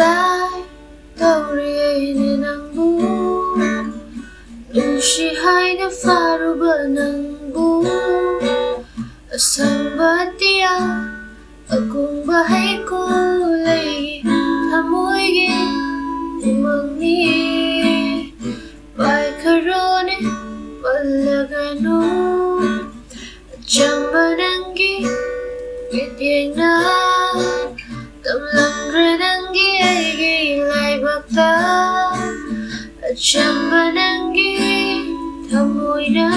Bidai tauri ne nangbu Nushi hai na faru ba nangbu Asang batia akong bahay ko lay Hamoy gi umang ni Bai karone walagano Chamba nangi Gitieng na Tamlang renanggi ay gilay baka At chamba nangi Tamoy na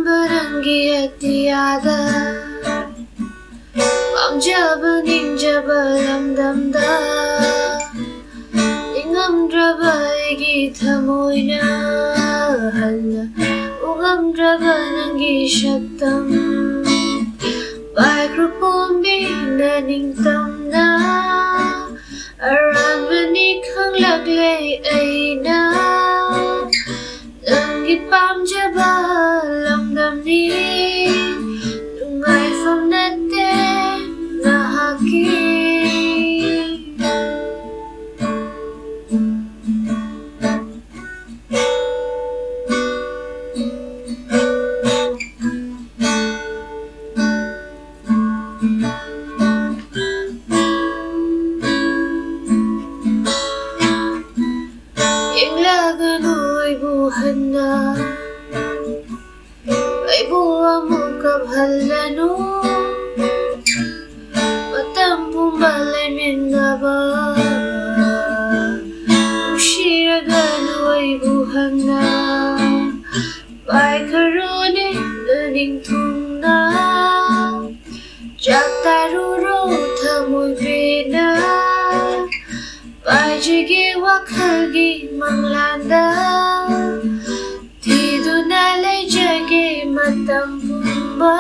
Baranggi at tiada Pamjaba ninjaba lamdamda Ingamdraba igitamoy na Hala Ugamdraba nanggi shabdam Baikropombi naningtam na Arambani kang laglay ay na Nanggi pamjaba lamdam ni Tungay from nate nahaki Yang lagano'y buhan na Ay buwa mo kabhalano Matampong balay minaba Ushiragano ay buhang na Bai karone naning tungna Jak taruro tamoy pina Bai jigi wakhagi manglanda Tido nalay jagi matampumba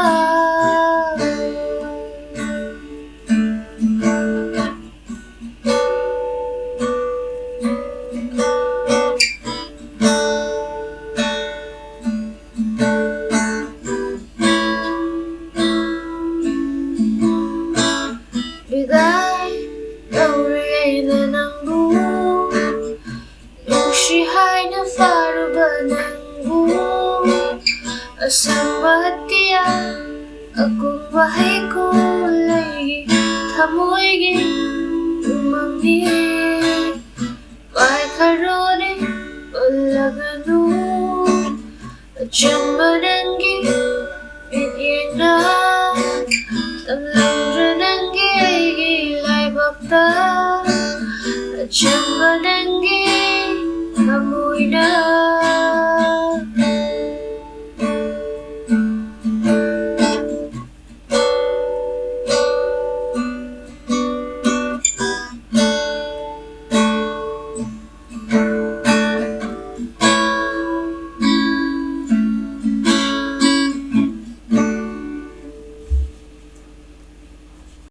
Bidai tauri na nangbu Nushi hai na faru ba nangbu Asang batia akong bahay ko lay Tamoy gi umang ni Bai karone walagano At chamba nanggi Bitieng na Tamlang renanggi ay gilay bakta At chamba